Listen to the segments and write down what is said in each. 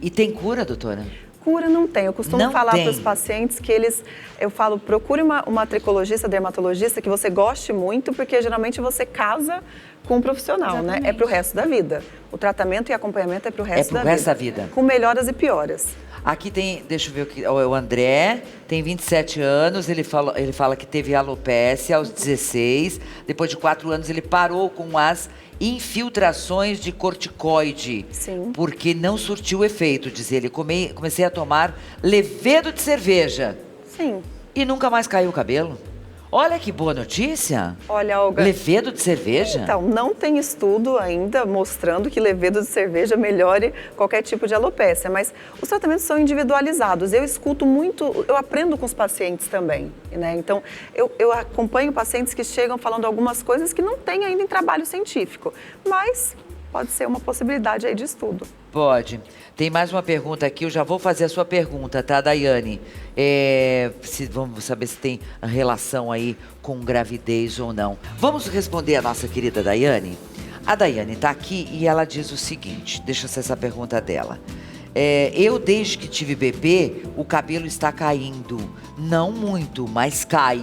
E tem cura, doutora? Cura não tem. Eu costumo Não falar tem. para os pacientes que eu falo, procure uma tricologista, dermatologista que você goste muito, porque geralmente você casa com um profissional, Exatamente. né? É para o resto da vida. O tratamento e acompanhamento é para o resto pro resto da vida. Com melhoras e pioras. Aqui tem, deixa eu ver o que, o André, tem 27 anos, ele fala que teve alopécia aos 16, depois de 4 anos ele parou com as infiltrações de corticoide. Sim. Porque não surtiu efeito, diz ele. Comecei a tomar levedo de cerveja Sim. e nunca mais caiu o cabelo. Olha que boa notícia. Olha, Olga... Levedo de cerveja? Então, não tem estudo ainda mostrando que levedo de cerveja melhore qualquer tipo de alopécia, mas os tratamentos são individualizados. Eu escuto muito, eu aprendo com os pacientes também, né? Então, eu acompanho pacientes que chegam falando algumas coisas que não tem ainda em trabalho científico, mas pode ser uma possibilidade aí de estudo. Pode. Tem mais uma pergunta aqui, eu já vou fazer a sua pergunta, tá, Daiane? Vamos saber se tem relação aí com gravidez ou não. Vamos responder a nossa querida Daiane? A Daiane está aqui e ela diz o seguinte, deixa eu ser essa pergunta dela. Eu, desde que tive bebê, o cabelo está caindo. Não muito, mas cai.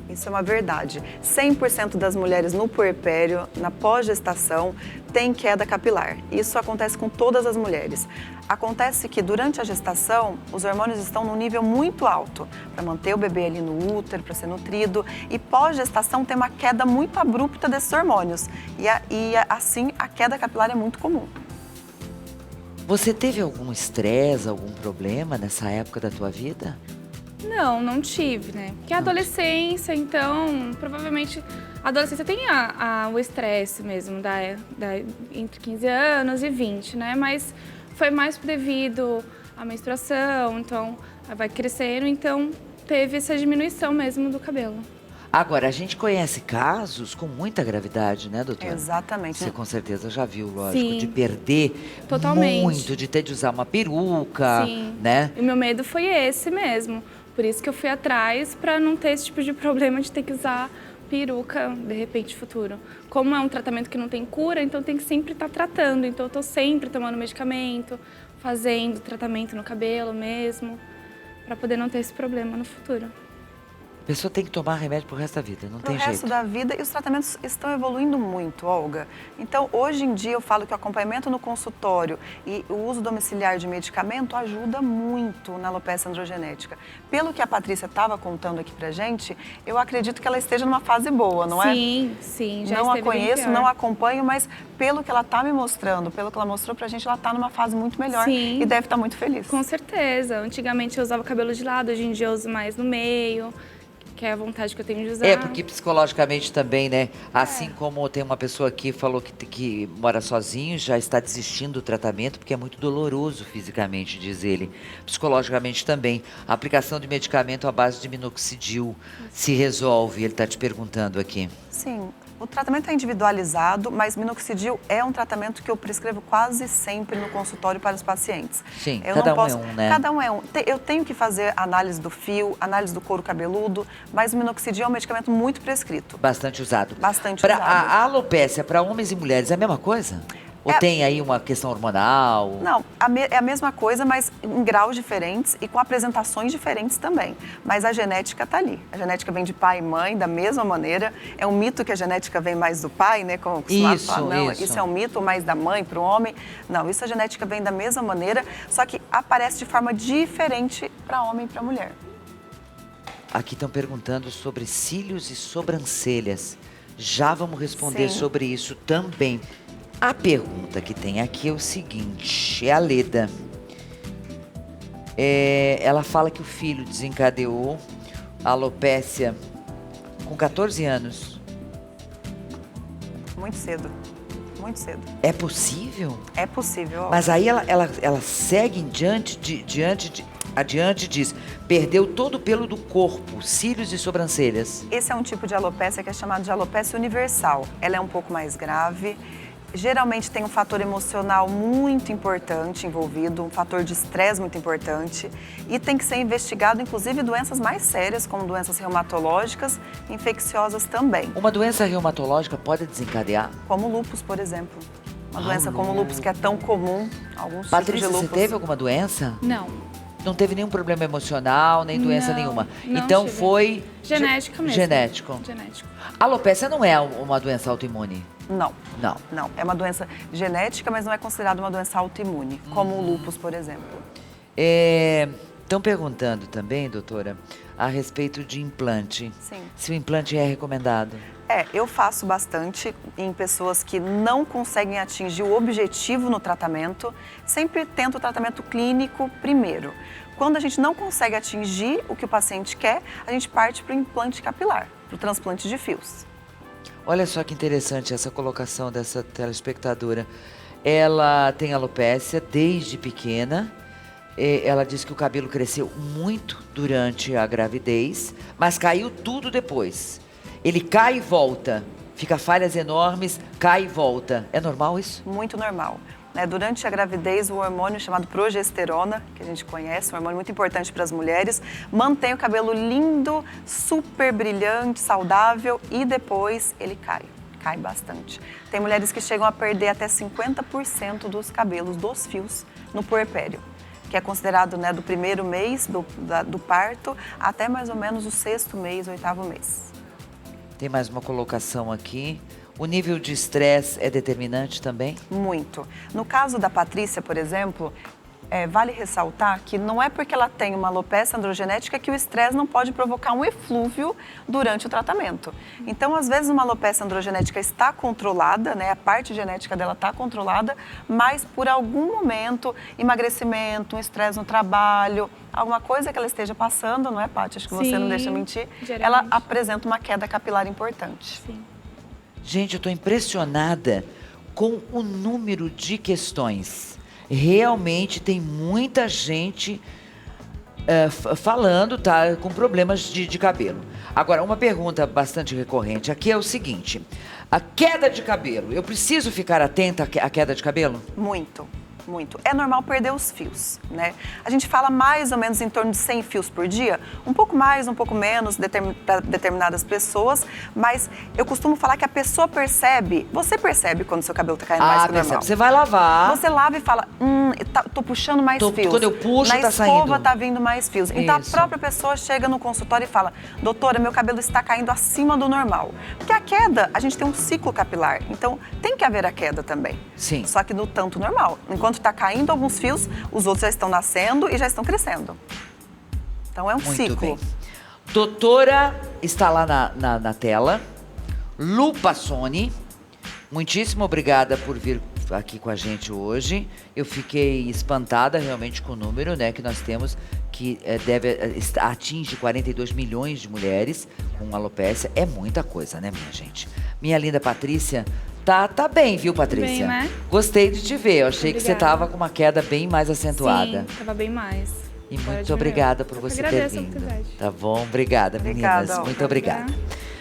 Isso é uma verdade. 100% das mulheres no puerpério, na pós-gestação, tem queda capilar. Isso acontece com todas as mulheres. Acontece que durante a gestação, os hormônios estão num nível muito alto para manter o bebê ali no útero, para ser nutrido. E pós-gestação tem uma queda muito abrupta desses hormônios. E assim, a queda capilar é muito comum. Você teve algum estresse, algum problema nessa época da tua vida? Não, não tive, né? Porque a adolescência, então, provavelmente, a adolescência tem o estresse mesmo, entre 15 anos e 20, né? Mas foi mais devido à menstruação, então, vai crescendo, então, teve essa diminuição mesmo do cabelo. Agora, a gente conhece casos com muita gravidade, né, doutora? Exatamente. Você com certeza já viu, lógico, Sim. de perder Totalmente. muito, de ter de usar uma peruca, Sim. né? E o meu medo foi esse mesmo. Por isso que eu fui atrás, para não ter esse tipo de problema de ter que usar peruca, de repente, futuro. Como é um tratamento que não tem cura, então tem que sempre estar tratando. Então eu estou sempre tomando medicamento, fazendo tratamento no cabelo mesmo, para poder não ter esse problema no futuro. A pessoa tem que tomar remédio pro resto da vida, não tem Pro resto jeito. da vida, e os tratamentos estão evoluindo muito, Olga. Então, hoje em dia, eu falo que o acompanhamento no consultório e o uso domiciliar de medicamento ajuda muito na alopecia androgenética. Pelo que a Patrícia estava contando aqui pra gente, eu acredito que ela esteja numa fase boa, não é? Sim, sim, já Não a esteve bem conheço, pior. não a acompanho, mas pelo que ela está me mostrando, pelo que ela mostrou pra gente, ela está numa fase muito melhor. Sim. E deve estar muito feliz. Com certeza. Antigamente eu usava cabelo de lado, hoje em dia eu uso mais no meio, que é a vontade que eu tenho de usar. Porque psicologicamente também, né? Assim como tem uma pessoa que falou que mora sozinho, já está desistindo do tratamento, porque é muito doloroso fisicamente, diz ele. Psicologicamente também. A aplicação de medicamento à base de minoxidil se resolve, ele está te perguntando aqui. Sim, o tratamento é individualizado, mas minoxidil é um tratamento que eu prescrevo quase sempre no consultório para os pacientes. Sim, Eu cada não um posso, é um, né? Cada um é um. Eu tenho que fazer análise do fio, análise do couro cabeludo, mas o minoxidil é um medicamento muito prescrito. Bastante usado. Bastante Pra usado. A alopécia para homens e mulheres é a mesma coisa? Ou tem aí uma questão hormonal? Não, é a mesma coisa, mas em graus diferentes e com apresentações diferentes também. Mas a genética está ali. A genética vem de pai e mãe da mesma maneira. É um mito que a genética vem mais do pai, né? Como costumava falar. Não, isso é um mito mais da mãe para o homem. Não, isso a genética vem da mesma maneira, só que aparece de forma diferente para homem e para mulher. Aqui estão perguntando sobre cílios e sobrancelhas. Já vamos responder Sim. sobre isso também. A pergunta que tem aqui é o seguinte, é a Leda. Ela fala que o filho desencadeou a alopécia com 14 anos. Muito cedo. Muito cedo. É possível? É possível. Ó. Mas aí ela segue adiante diz, perdeu todo o pelo do corpo, cílios e sobrancelhas. Esse é um tipo de alopécia que é chamado de alopécia universal. Ela é um pouco mais grave. Geralmente tem um fator emocional muito importante envolvido, um fator de estresse muito importante. E tem que ser investigado, inclusive, doenças mais sérias, como doenças reumatológicas, infecciosas também. Uma doença reumatológica pode desencadear? Como lúpus, por exemplo. Uma doença como o lúpus, que é tão comum, alguns tipos Patrícia, de você lúpus. teve alguma doença? Não. Não teve nenhum problema emocional, nem doença Não, nenhuma. não Então tive. foi... Genética mesmo. Genético. Genético. Alopecia não é uma doença autoimune? Não. Não. Não, é uma doença genética, mas não é considerada uma doença autoimune, como o lúpus, por exemplo. Estão perguntando também, doutora, a respeito de implante. Sim. Se o implante é recomendado. Eu faço bastante em pessoas que não conseguem atingir o objetivo no tratamento. Sempre tento o tratamento clínico primeiro. Quando a gente não consegue atingir o que o paciente quer, a gente parte para o implante capilar, para o transplante de fios. Olha só que interessante essa colocação dessa telespectadora. Ela tem alopecia desde pequena. Ela diz que o cabelo cresceu muito durante a gravidez, mas caiu tudo depois. Ele cai e volta, fica falhas enormes, cai e volta. É normal isso? Muito normal. Durante a gravidez, o hormônio chamado progesterona, que a gente conhece, um hormônio muito importante para as mulheres, mantém o cabelo lindo, super brilhante, saudável e depois ele cai bastante. Tem mulheres que chegam a perder até 50% dos cabelos, dos fios, no puerpério, que é considerado do primeiro mês do parto até mais ou menos o 6º mês, 8º mês. Tem mais uma colocação aqui. O nível de estresse é determinante também? Muito. No caso da Patrícia, por exemplo, vale ressaltar que não é porque ela tem uma alopecia androgenética que o estresse não pode provocar um eflúvio durante o tratamento. Então, às vezes, uma alopecia androgenética está controlada, a parte genética dela está controlada, mas por algum momento, emagrecimento, um estresse no trabalho, alguma coisa que ela esteja passando, não é, Paty? Acho que você não deixa mentir. Geralmente. Ela apresenta uma queda capilar importante. Sim. Gente, eu estou impressionada com o número de questões. Realmente tem muita gente falando, tá, com problemas de cabelo. Agora, uma pergunta bastante recorrente aqui é o seguinte: a queda de cabelo, eu preciso ficar atenta à queda de cabelo? Muito. Muito. É normal perder os fios, A gente fala mais ou menos em torno de 100 fios por dia, um pouco mais, um pouco menos para determinadas pessoas, mas eu costumo falar que a pessoa percebe, você percebe quando seu cabelo está caindo mais que o normal. Você vai lavar. Você lava e fala, tô puxando mais fios. Quando eu puxo, na tá saindo. escova tá vindo mais fios. Então Isso. a própria pessoa chega no consultório e fala, doutora, meu cabelo está caindo acima do normal. Porque a queda, a gente tem um ciclo capilar, então tem que haver a queda também. Sim. Só que no tanto normal. Enquanto está caindo alguns fios, os outros já estão nascendo e já estão crescendo. Então é um Muito ciclo. bem. Doutora está lá na tela. Lu Passoni, muitíssimo obrigada por vir aqui com a gente hoje. Eu fiquei espantada realmente com o número, que nós temos, que atinge 42 milhões de mulheres com alopecia. É muita coisa, né, minha gente? Minha linda Patrícia, tá bem, viu, Patrícia? Bem, né? Gostei de te ver. Eu achei que você Obrigada. estava com uma queda bem mais acentuada. Sim, tava bem mais. E Agora muito diminuiu. obrigada por Eu você que ter agradeço a vindo. oportunidade. Tá bom? Obrigada, Obrigada, meninas. ó. Muito obrigada. Obrigada.